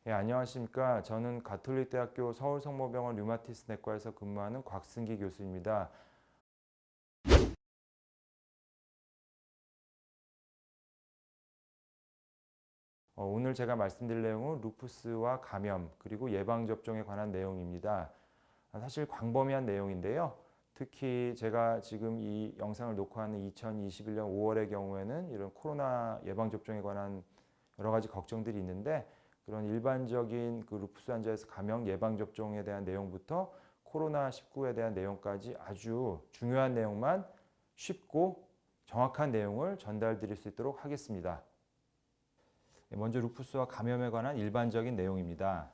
예, 안녕하십니까. 저는 가톨릭대학교 서울성모병원 류마티스 내과에서 근무하는 곽승기 교수입니다. 오늘 제가 말씀드릴 내용은 루푸스와 감염 그리고 예방접종에 관한 내용입니다. 사실 광범위한 내용인데요. 특히 제가 지금 이 영상을 녹화하는 2021년 5월의 경우에는 이런 코로나 예방접종에 관한 여러 가지 걱정들이 있는데 그런 일반적인 그 루푸스 환자에서 감염 예방접종에 대한 내용부터 코로나19에 대한 내용까지 아주 중요한 내용만 쉽고 정확한 내용을 전달드릴 수 있도록 하겠습니다. 먼저 루푸스와 감염에 관한 일반적인 내용입니다.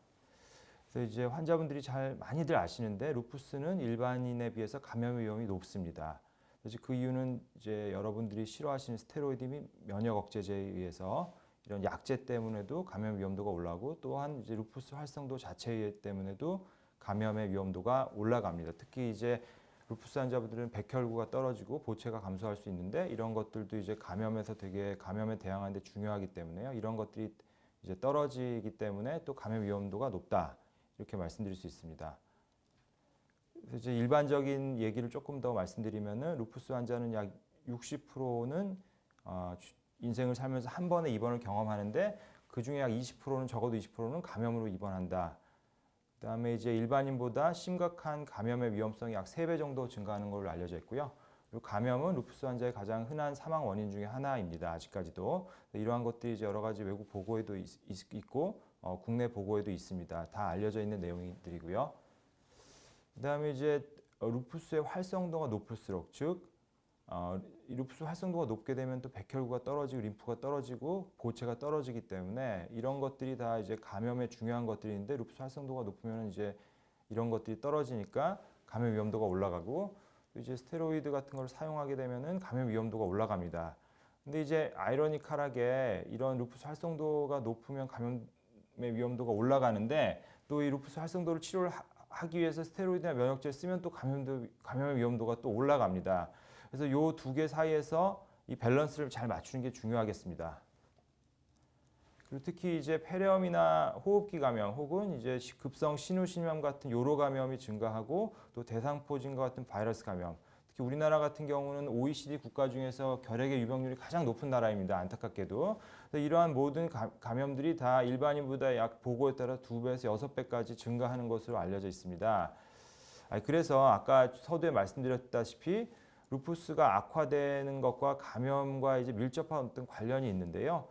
그래서 이제 환자분들이 많이들 아시는데 루푸스는 일반인에 비해서 감염의 위험이 높습니다. 그래서 그 이유는 이제 여러분들이 싫어하시는 스테로이드 및 면역 억제제에 의해서 이런 약제 때문에도 감염 위험도가 올라가고 또한 이제 루푸스 활성도 자체 때문에도 감염의 위험도가 올라갑니다. 특히 이제 루푸스 환자분들은 백혈구가 떨어지고 보채가 감소할 수 있는데 이런 것들도 이제 감염에 대항하는 데 중요하기 때문에요. 이런 것들이 이제 떨어지기 때문에 또 감염 위험도가 높다. 이렇게 말씀드릴 수 있습니다. 그래서 이제 일반적인 얘기를 조금 더 말씀드리면은 루푸스 환자는 약 60%는 인생을 살면서 한 번에 입원을 경험하는데 그 중에 약 20%는 적어도 20%는 감염으로 입원한다. 그다음에 이제 일반인보다 심각한 감염의 위험성이 약 3배 정도 증가하는 걸로 알려져 있고요. 그리고 감염은 루푸스 환자의 가장 흔한 사망 원인 중에 하나입니다. 아직까지도. 이러한 것들이 이제 여러 가지 외국 보고에도 있고 국내 보고에도 있습니다. 다 알려져 있는 내용들이고요. 그다음에 이제 루푸스의 활성도가 높을수록 이 루푸스 활성도가 높게 되면 또 백혈구가 떨어지고 림프가 떨어지고 보채가 떨어지기 때문에 이런 것들이 다 이제 감염에 중요한 것들인데 루푸스 활성도가 높으면 이제 이런 것들이 떨어지니까 감염 위험도가 올라가고 또 이제 스테로이드 같은 걸 사용하게 되면은 감염 위험도가 올라갑니다. 근데 이제 아이러니컬하게 이런 루푸스 활성도가 높으면 감염의 위험도가 올라가는데 또 이 루푸스 활성도를 치료를 하기 위해서 스테로이드나 면역제를 쓰면 또 감염의 위험도가 또 올라갑니다. 그래서 이 두 개 사이에서 이 밸런스를 잘 맞추는 게 중요하겠습니다. 그리고 특히 이제 폐렴이나 호흡기 감염 혹은 이제 급성 신우신염 같은 요로 감염이 증가하고 또 대상포진과 같은 바이러스 감염. 특히 우리나라 같은 경우는 OECD 국가 중에서 결핵의 유병률이 가장 높은 나라입니다. 안타깝게도. 이러한 모든 감염들이 다 일반인보다 약 보고에 따라 2배에서 6배까지 증가하는 것으로 알려져 있습니다. 그래서 아까 서두에 말씀드렸다시피 루푸스가 악화되는 것과 감염과 이제 밀접한 어떤 관련이 있는데요.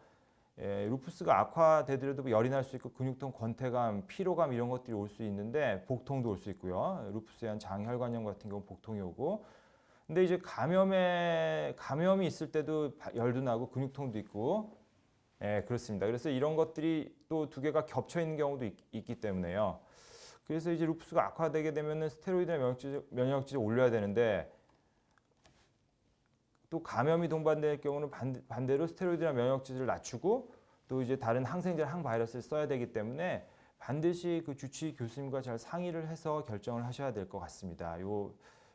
루푸스가 악화되더라도 열이 날 수 있고 근육통, 권태감, 피로감 이런 것들이 올 수 있는데 복통도 올 수 있고요. 루푸스에 의한 장혈관염 같은 경우 복통이 오고 근데 이제 감염이 있을 때도 열도 나고 근육통도 있고 그렇습니다. 그래서 이런 것들이 또 두 개가 겹쳐 있는 경우도 있기 때문에요. 그래서 이제 루푸스가 악화되게 되면은 스테로이드나 면역제를 올려야 되는데 또 감염이 동반될 경우는 반대로 스테로이드나 면역제를 낮추고 또 이제 다른 항생제나 항바이러스를 써야 되기 때문에 반드시 그 주치의 교수님과 잘 상의를 해서 결정을 하셔야 될 것 같습니다.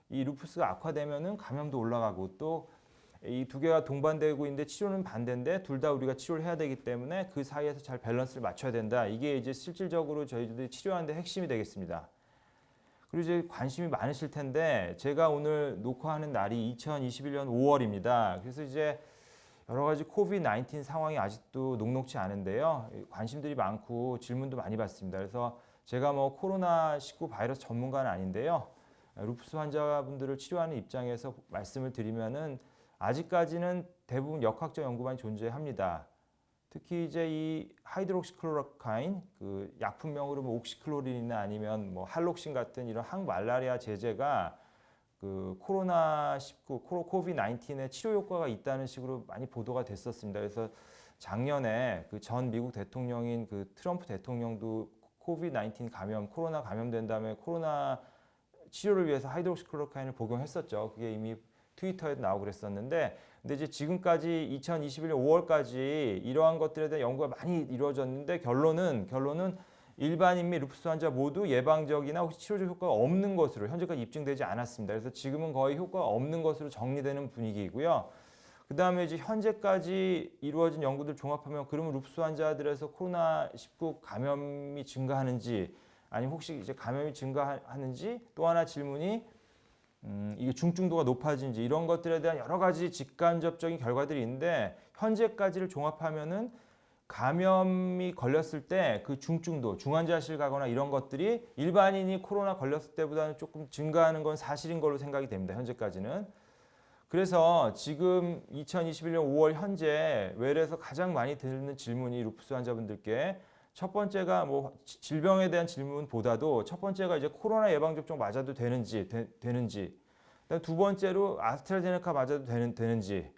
이 루푸스가 악화되면은 감염도 올라가고 또 이 두 개가 동반되고 있는데 치료는 반대인데 둘 다 우리가 치료를 해야 되기 때문에 그 사이에서 잘 밸런스를 맞춰야 된다. 이게 이제 실질적으로 저희들이 치료하는 데 핵심이 되겠습니다. 그리고 이제 관심이 많으실 텐데 제가 오늘 녹화하는 날이 2021년 5월입니다. 그래서 이제 여러 가지 코비드-19 상황이 아직도 녹록치 않은데요. 관심들이 많고 질문도 많이 받습니다. 그래서 제가 뭐 코로나19 바이러스 전문가는 아닌데요. 루푸스 환자분들을 치료하는 입장에서 말씀을 드리면은 아직까지는 대부분 역학적 연구만이 존재합니다. 특히 이제 이 하이드록시클로로카인 그 약품명으로 뭐 옥시클로린이나 아니면 뭐 할록신 같은 이런 항말라리아 제제가 그 코로나19, 코비드-19의 치료 효과가 있다는 식으로 많이 보도가 됐었습니다. 그래서 작년에 그 전 미국 대통령인 그 트럼프 대통령도 코비드-19 코로나 감염된 다음에 코로나 치료를 위해서 하이드록시클로로카인을 복용했었죠. 그게 이미 트위터에도 나오고 그랬었는데 근데 이제 지금까지 2021년 5월까지 이러한 것들에 대한 연구가 많이 이루어졌는데 결론은 일반인 및 루푸스 환자 모두 예방적이나 혹시 치료적 효과가 없는 것으로 현재까지 입증되지 않았습니다. 그래서 지금은 거의 효과가 없는 것으로 정리되는 분위기이고요. 그다음에 이제 현재까지 이루어진 연구들 종합하면 그러면 루푸스 환자들에서 코로나19 감염이 증가하는지 아니면 혹시 이제 감염이 증가하는지 또 하나 질문이 이게 중증도가 높아진지 이런 것들에 대한 여러 가지 직간접적인 결과들이 있는데 현재까지를 종합하면은 감염이 걸렸을 때 그 중증도, 중환자실 가거나 이런 것들이 일반인이 코로나 걸렸을 때보다는 조금 증가하는 건 사실인 걸로 생각이 됩니다. 현재까지는. 그래서 지금 2021년 5월 현재 외래에서 가장 많이 드는 질문이 루푸스 환자분들께 첫 번째가 뭐 질병에 대한 질문보다도 첫 번째가 이제 코로나 예방 접종 맞아도 되는지 그다음 두 번째로 아스트라제네카 맞아도 되는지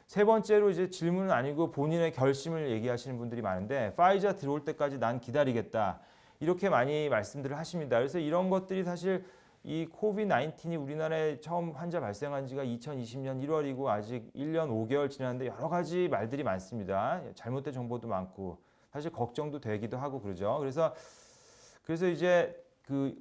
세 번째로 이제 질문은 아니고 본인의 결심을 얘기하시는 분들이 많은데 파이자 들어올 때까지 난 기다리겠다 이렇게 많이 말씀들을 하십니다. 그래서 이런 것들이 사실 이 코비드-19이 우리나라에 처음 환자 발생한 지가 2020년 1월이고 아직 1년 5개월 지났는데 여러 가지 말들이 많습니다. 잘못된 정보도 많고 사실 걱정도 되기도 하고 그러죠. 그래서 이제 그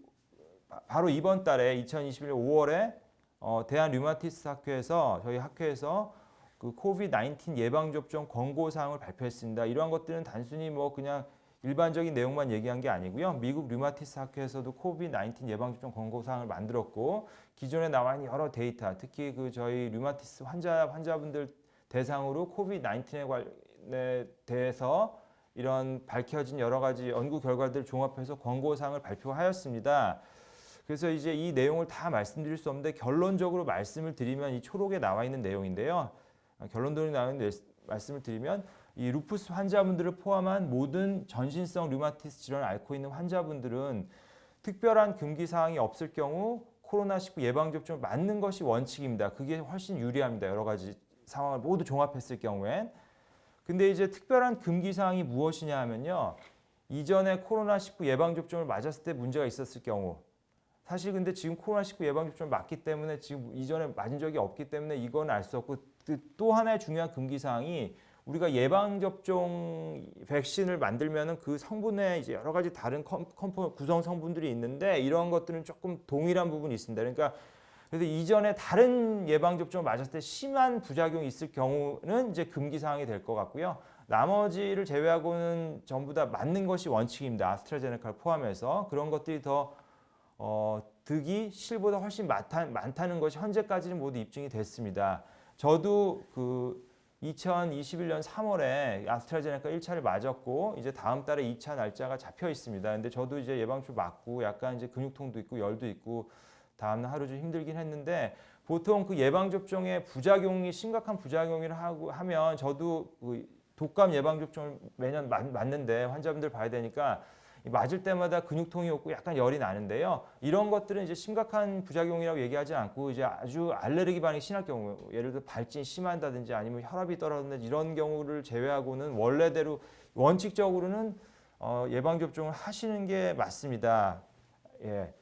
바로 이번 달에 2021년 5월에 대한 류마티스 학회에서 저희 학회에서 그 코비드-19 예방접종 권고사항을 발표했습니다. 이러한 것들은 단순히 뭐 그냥 일반적인 내용만 얘기한 게 아니고요. 미국 류마티스 학회에서도 코비드-19 예방접종 권고사항을 만들었고 기존에 나와 있는 여러 데이터, 특히 그 저희 류마티스 환자분들 대상으로 코비드-19에 대해서 이런 밝혀진 여러 가지 연구 결과들을 종합해서 권고사항을 발표하였습니다. 그래서 이제 이 내용을 다 말씀드릴 수 없는데 결론적으로 말씀을 드리면 이 초록에 나와 있는 내용인데요. 결론적으로 나와 있는 말씀을 드리면 이 루푸스 환자분들을 포함한 모든 전신성 류마티스 질환을 앓고 있는 환자분들은 특별한 금기 사항이 없을 경우 코로나19 예방접종을 맞는 것이 원칙입니다. 그게 훨씬 유리합니다. 여러 가지 상황을 모두 종합했을 경우엔. 근데 이제 특별한 금기 사항이 무엇이냐 하면요. 이전에 코로나19 예방접종을 맞았을 때 문제가 있었을 경우 사실 근데 지금 코로나19 예방접종을 맞기 때문에 지금 이전에 맞은 적이 없기 때문에 이건 알 수 없고 또 하나의 중요한 금기 사항이 우리가 예방접종 백신을 만들면은 그 성분에 이제 여러 가지 다른 구성 성분들이 있는데 이런 것들은 조금 동일한 부분이 있습니다. 그러니까 그래서 이전에 다른 예방접종을 맞았을 때 심한 부작용이 있을 경우는 이제 금기 사항이 될 것 같고요. 나머지를 제외하고는 전부 다 맞는 것이 원칙입니다. 아스트라제네카를 포함해서 그런 것들이 더 득이 실보다 훨씬 많다는 것이 현재까지는 모두 입증이 됐습니다. 저도 그 2021년 3월에 아스트라제네카 1차를 맞았고 이제 다음 달에 2차 날짜가 잡혀 있습니다. 근데 저도 이제 예방주사 맞고 약간 이제 근육통도 있고 열도 있고 다음날 하루 좀 힘들긴 했는데 보통 그 예방접종의 부작용이 심각한 부작용이라 하면 저도 그 독감 예방접종을 매년 맞는데 환자분들 봐야 되니까 맞을 때마다 근육통이 오고 약간 열이 나는데요. 이런 것들은 이제 심각한 부작용이라고 얘기하지 않고 이제 아주 알레르기 반응이 심할 경우, 예를 들어 발진이 심한다든지 아니면 혈압이 떨어진다든지 이런 경우를 제외하고는 원래대로 원칙적으로는 예방 접종을 하시는 게 맞습니다. 예.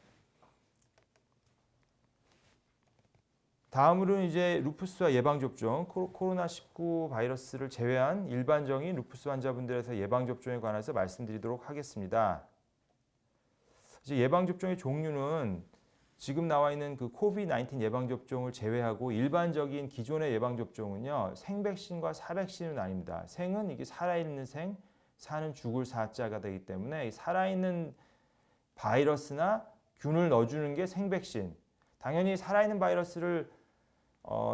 다음으로는 이제 루푸스와 예방접종, 코로나19 바이러스를 제외한 일반적인 루푸스 환자분들에서 예방접종에 관해서 말씀드리도록 하겠습니다. 이제 예방접종의 종류는 지금 나와 있는 그 코비드-19 예방접종을 제외하고 일반적인 기존의 예방접종은요, 생백신과 사백신은 아닙니다. 생은 이게 살아있는 생, 사는 죽을 사자가 되기 때문에 살아있는 바이러스나 균을 넣어주는 게 생백신. 당연히 살아있는 바이러스를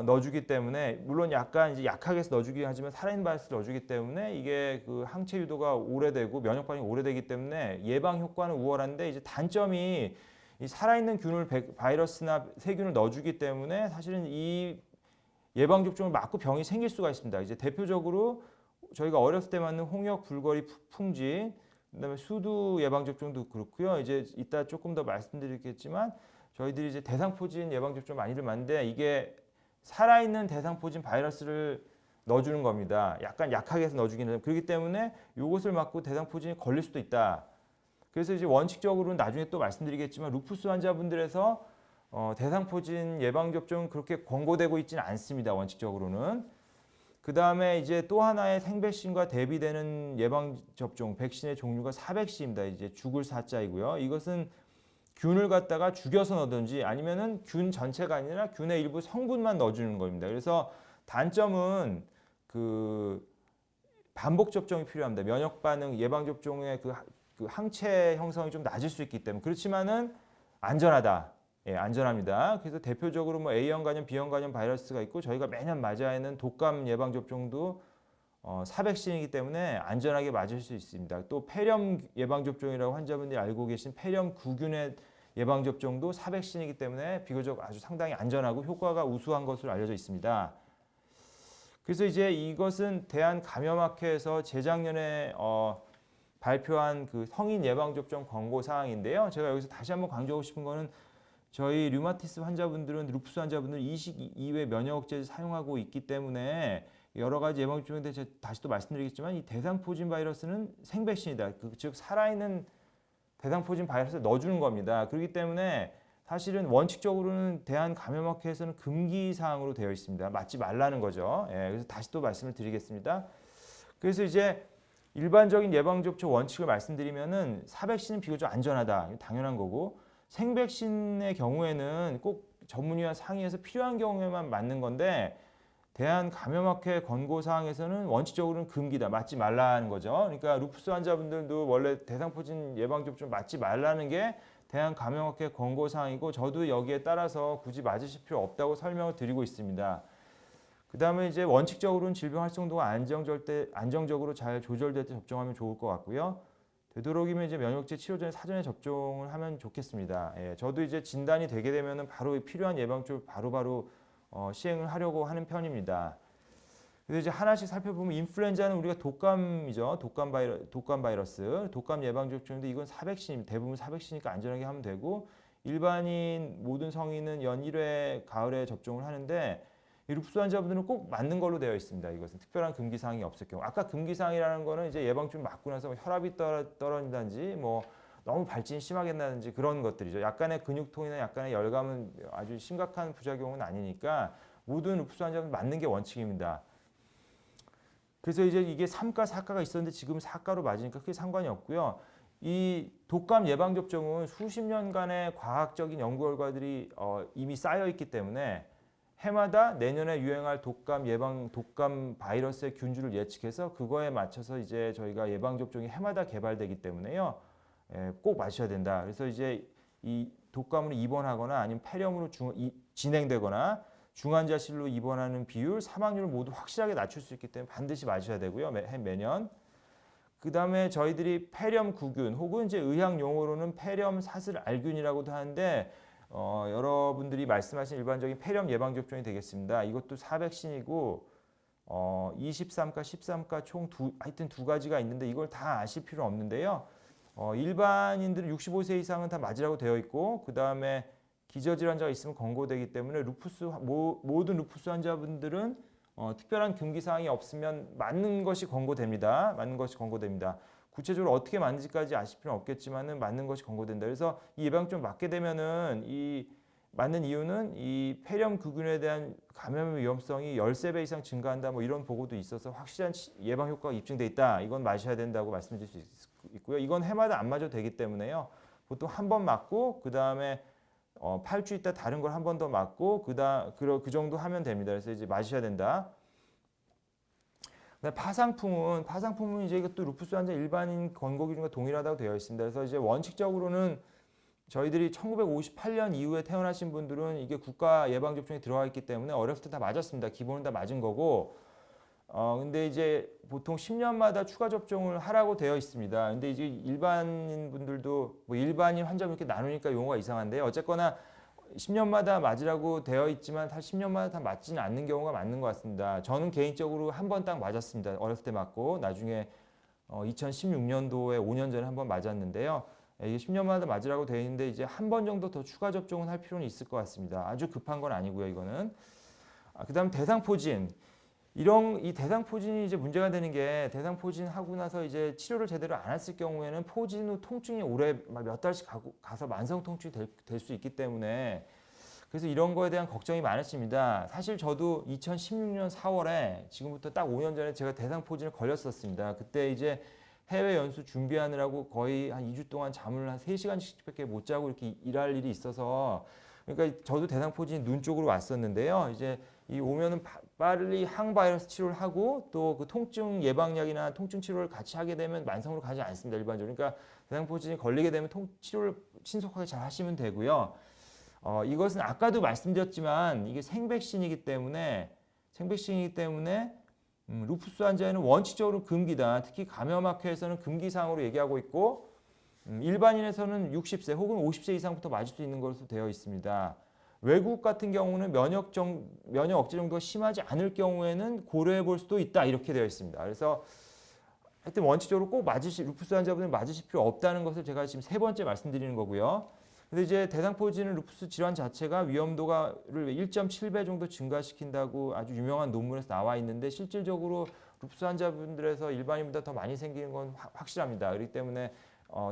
넣어주기 때문에 물론 약간 이제 약하게 해서 넣어주긴 하지만 살아있는 바이러스를 넣어주기 때문에 이게 그 항체 유도가 오래되고 면역 반응이 오래되기 때문에 예방 효과는 우월한데 이제 단점이 이 살아있는 균을 바이러스나 세균을 넣어주기 때문에 사실은 이 예방 접종을 맞고 병이 생길 수가 있습니다. 이제 대표적으로 저희가 어렸을 때 맞는 홍역, 불거리, 풍진, 그다음에 수두 예방 접종도 그렇고요. 이제 이따 조금 더 말씀드리겠지만 저희들이 이제 대상포진 예방 접종 많이들 맞는데 이게 살아있는 대상포진 바이러스를 넣어주는 겁니다. 약간 약하게 해서 넣어주기는 해요. 그렇기 때문에 이것을 맞고 대상포진이 걸릴 수도 있다. 그래서 이제 원칙적으로는 나중에 또 말씀드리겠지만 루푸스 환자분들에서 대상포진 예방접종은 그렇게 권고되고 있지는 않습니다. 원칙적으로는. 그 다음에 이제 또 하나의 생백신과 대비되는 예방접종, 백신의 종류가 사백신입니다. 이제 죽을 사자이고요. 이것은 균을 갖다가 죽여서 넣든지 아니면은 균 전체가 아니라 균의 일부 성분만 넣어주는 겁니다. 그래서 단점은 반복 접종이 필요합니다. 면역 반응 예방 접종의 그 항체 형성이 좀 낮을 수 있기 때문에 그렇지만은 안전하다. 예, 안전합니다. 그래서 대표적으로 뭐 A형 간염, B형 간염 바이러스가 있고 저희가 매년 맞아야 하는 독감 예방 접종도 사백신이기 때문에 안전하게 맞을 수 있습니다. 또 폐렴 예방 접종이라고 환자분들이 알고 계신 폐렴 구균의 예방 접종도 사백신이기 때문에 비교적 아주 상당히 안전하고 효과가 우수한 것으로 알려져 있습니다. 그래서 이제 이것은 대한감염학회에서 재작년에 발표한 그 성인 예방 접종 권고 사항인데요. 제가 여기서 다시 한번 강조하고 싶은 거는 저희 류마티스 환자분들은 루푸스 환자분들은 이식 이외 면역 억제를 사용하고 있기 때문에 여러 가지 예방 접종에 대해 다시 또 말씀드리겠지만 이 대상포진 바이러스는 생백신이다. 즉 살아있는 대상포진 바이러스를 넣어주는 겁니다. 그렇기 때문에 사실은 원칙적으로는 대한감염학회에서는 금기 사항으로 되어 있습니다. 맞지 말라는 거죠. 예, 그래서 다시 또 말씀을 드리겠습니다. 그래서 이제 일반적인 예방접종 원칙을 말씀드리면은 사백신은 비교적 안전하다. 당연한 거고 생백신의 경우에는 꼭 전문의와 상의해서 필요한 경우에만 맞는 건데 대한감염학회 권고사항에서는 원칙적으로는 금기다. 맞지 말라는 거죠. 그러니까 루푸스 환자분들도 원래 대상포진 예방접종 맞지 말라는 게 대한감염학회 권고사항이고 저도 여기에 따라서 굳이 맞으실 필요 없다고 설명을 드리고 있습니다. 그 다음에 이제 원칙적으로는 질병 활성도가 안정적으로 잘 조절될 때 접종하면 좋을 것 같고요. 되도록이면 이제 면역제 치료 전에 사전에 접종을 하면 좋겠습니다. 예, 저도 이제 진단이 되게 되면은 바로 필요한 예방접종 바로바로 시행을 하려고 하는 편입니다. 그래서 이제 하나씩 살펴보면 인플루엔자는 우리가 독감이죠. 독감 바이러스, 독감 예방 접종인데 이건 사백신, 대부분 사백신이니까 안전하게 하면 되고 일반인 모든 성인은 연 1회 가을에 접종을 하는데 이 루푸스 환자분들은 꼭 맞는 걸로 되어 있습니다. 이것은 특별한 금기 사항이 없을 경우. 아까 금기 사항이라는 거는 이제 예방접종 맞고 나서 뭐 혈압이 떨어진다든지 뭐 너무 발진이 심하게 나든지 그런 것들이죠. 약간의 근육통이나 약간의 열감은 아주 심각한 부작용은 아니니까 모든 루푸스 환자분 맞는 게 원칙입니다. 그래서 이제 이게 3가, 4가가 있었는데 지금 4가로 맞으니까 크게 상관이 없고요. 이 독감 예방 접종은 수십 년간의 과학적인 연구 결과들이 이미 쌓여 있기 때문에 해마다 내년에 유행할 독감 바이러스의 균주를 예측해서 그거에 맞춰서 이제 저희가 예방 접종이 해마다 개발되기 때문에요. 꼭 맞으셔야 된다. 그래서 이제 이 독감으로 입원하거나 아니면 폐렴으로 진행되거나 중환자실로 입원하는 비율, 사망률을 모두 확실하게 낮출 수 있기 때문에 반드시 맞으셔야 되고요. 매년. 그 다음에 저희들이 폐렴 구균 혹은 이제 의학 용어로는 폐렴 사슬 알균이라고도 하는데 여러분들이 말씀하신 일반적인 폐렴 예방 접종이 되겠습니다. 이것도 사백신이고 23가, 13가 총 하여튼 두 가지가 있는데 이걸 다 아실 필요는 없는데요. 일반인들은 65세 이상은 다 맞으라고 되어 있고 그 다음에 기저질환자가 있으면 권고되기 때문에 모든 루푸스 환자분들은 특별한 금기 사항이 없으면 맞는 것이 권고됩니다. 맞는 것이 권고됩니다. 구체적으로 어떻게 맞는지까지 아실 필요는 없겠지만은 맞는 것이 권고된다. 그래서 이 예방접종 맞게 되면은 이 맞는 이유는 이 폐렴 구균에 대한 감염의 위험성이 13배 이상 증가한다. 뭐 이런 보고도 있어서 확실한 예방 효과가 입증돼 있다. 이건 마셔야 된다고 말씀드릴 수 있고요. 이건 해마다 안 맞아도 되기 때문에요. 보통 한 번 맞고 그 다음에 8주 있다 다른 걸 한 번 더 맞고 그 정도 하면 됩니다. 그래서 이제 맞으셔야 된다. 파상풍은 이제 이것도 루푸스 환자 일반인 권고 기준과 동일하다고 되어 있습니다. 그래서 이제 원칙적으로는 저희들이 1958년 이후에 태어나신 분들은 이게 국가 예방 접종에 들어가 있기 때문에 어렸을 때 다 맞았습니다. 기본은 다 맞은 거고. 근데 이제 보통 10년마다 추가 접종을 하라고 되어 있습니다. 근데 이제 일반인 분들도 뭐 일반인 환자분 이렇게 나누니까 용어가 이상한데 어쨌거나 10년마다 맞으라고 되어 있지만 사실 10년마다 다 맞지는 않는 경우가 많은 것 같습니다. 저는 개인적으로 한 번 딱 맞았습니다. 어렸을 때 맞고 나중에 2016년도에 5년 전에 한 번 맞았는데요. 이게 10년마다 맞으라고 되어 있는데 이제 한 번 정도 더 추가 접종은 할 필요는 있을 것 같습니다. 아주 급한 건 아니고요, 이거는. 그다음 대상포진. 이 대상포진이 이제 문제가 되는 게 대상포진 하고 나서 이제 치료를 제대로 안 했을 경우에는 포진 후 통증이 오래 몇 달씩 가서 만성 통증이 될 수 있기 때문에 그래서 이런 거에 대한 걱정이 많으십니다. 사실 저도 2016년 4월에 지금부터 딱 5년 전에 제가 대상포진을 걸렸었습니다. 그때 이제 해외 연수 준비하느라고 거의 한 2주 동안 잠을 한 3시간씩밖에 못 자고 이렇게 일할 일이 있어서 그러니까 저도 대상포진이 눈 쪽으로 왔었는데요. 이제 이 오면은 빨리 항바이러스 치료를 하고 또 그 통증 예방약이나 통증 치료를 같이 하게 되면 만성으로 가지 않습니다. 일반적으로. 그러니까 대상포진이 걸리게 되면 치료를 신속하게 잘 하시면 되고요. 이것은 아까도 말씀드렸지만 이게 생백신이기 때문에 루푸스 환자에는 원칙적으로 금기다. 특히 감염학회에서는 금기사항으로 얘기하고 있고 일반인에서는 60세 혹은 50세 이상부터 맞을 수 있는 것으로 되어 있습니다. 외국 같은 경우는 면역 억제 정도가 심하지 않을 경우에는 고려해 볼 수도 있다 이렇게 되어 있습니다. 그래서 하여튼 원칙적으로 꼭 루푸스 환자분들 맞으실 필요 없다는 것을 제가 지금 3번째 말씀드리는 거고요. 근데 이제 대상포진은 루푸스 질환 자체가 위험도를 1.7배 정도 증가시킨다고 아주 유명한 논문에서 나와 있는데 실질적으로 루푸스 환자분들에서 일반인보다 더 많이 생기는 건 확실합니다. 그렇기 때문에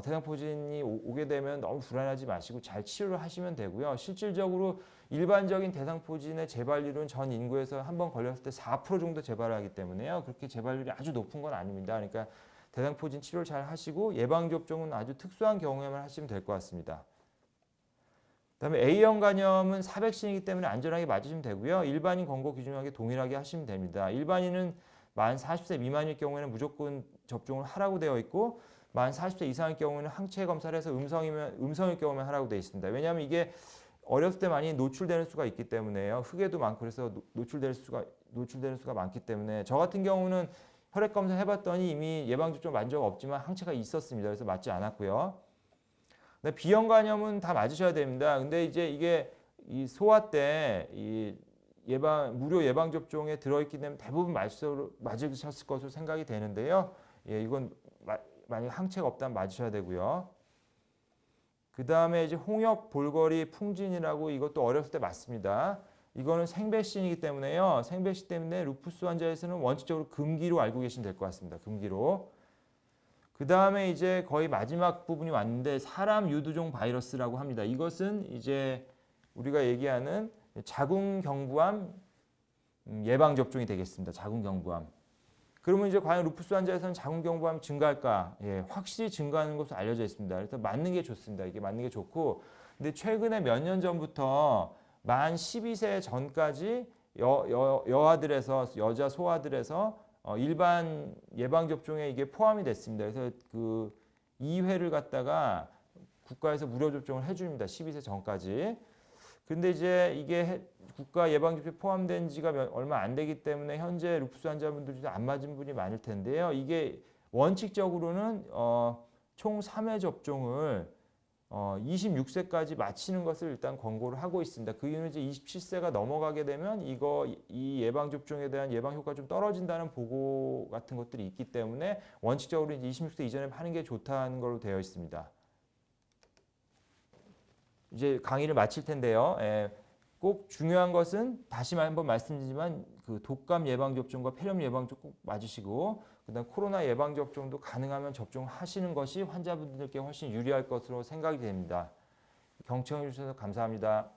대상포진이 오게 되면 너무 불안하지 마시고 잘 치료를 하시면 되고요. 실질적으로 일반적인 대상포진의 재발률은 전 인구에서 한번 걸렸을 때 4% 정도 재발하기 때문에요. 그렇게 재발률이 아주 높은 건 아닙니다. 그러니까 대상포진 치료를 잘 하시고 예방접종은 아주 특수한 경우에만 하시면 될 것 같습니다. 그다음에 A형 간염은 4백신이기 때문에 안전하게 맞으시면 되고요. 일반인 권고 기준하고 동일하게 하시면 됩니다. 일반인은 만 40세 미만일 경우에는 무조건 접종을 하라고 되어 있고 만 40세 이상일 경우에는 항체 검사를 해서 음성일 경우만 하라고 되어 있습니다. 왜냐하면 이게 어렸을 때 많이 노출되는 수가 있기 때문에요. 흑에도 많고 그래서 노출되는 수가 많기 때문에 저 같은 경우는 혈액 검사 해봤더니 이미 예방접종 맞은 적 없지만 항체가 있었습니다. 그래서 맞지 않았고요. 근데 B형 간염은 다 맞으셔야 됩니다. 근데 이제 이게 이 소아 때 이 무료 예방 접종에 들어있기 때문에 대부분 맞으셨을 것으로 생각이 되는데요. 예, 이건 만약 항체가 없다면 맞으셔야 되고요. 그 다음에 이제 홍역, 볼거리, 풍진이라고 이것도 어렸을 때 맞습니다. 이거는 생백신이기 때문에요. 생백신 때문에 루푸스 환자에서는 원칙적으로 금기로 알고 계시면 될 것 같습니다. 금기로. 그 다음에 이제 거의 마지막 부분이 왔는데 사람 유두종 바이러스라고 합니다. 이것은 이제 우리가 얘기하는 자궁경부암 예방접종이 되겠습니다. 자궁경부암. 그러면 이제 과연 루푸스 환자에서는 자궁경부암 증가할까? 예, 확실히 증가하는 것으로 알려져 있습니다. 그래서 맞는 게 좋습니다. 이게 맞는 게 좋고, 근데 최근에 몇 년 전부터 만 12세 전까지 여자 소아들에서 일반 예방 접종에 이게 포함이 됐습니다. 그래서 그 2회를 갖다가 국가에서 무료 접종을 해줍니다. 12세 전까지. 근데 이제 이게 국가 예방접종에 포함된 지가 얼마 안 되기 때문에 현재 루푸스 환자분들 중에 안 맞은 분이 많을 텐데요. 이게 원칙적으로는 총 3회 접종을 26세까지 마치는 것을 일단 권고를 하고 있습니다. 그 이유는 이제 27세가 넘어가게 되면 이 예방접종에 대한 예방 효과가 좀 떨어진다는 보고 같은 것들이 있기 때문에 원칙적으로 이제 26세 이전에 하는 게 좋다는 걸로 되어 있습니다. 이제 강의를 마칠 텐데요. 꼭 중요한 것은 다시 한번 말씀드리지만 그 독감 예방접종과 폐렴 예방접종 꼭 맞으시고 그다음 코로나 예방접종도 가능하면 접종하시는 것이 환자분들께 훨씬 유리할 것으로 생각이 됩니다. 경청해 주셔서 감사합니다.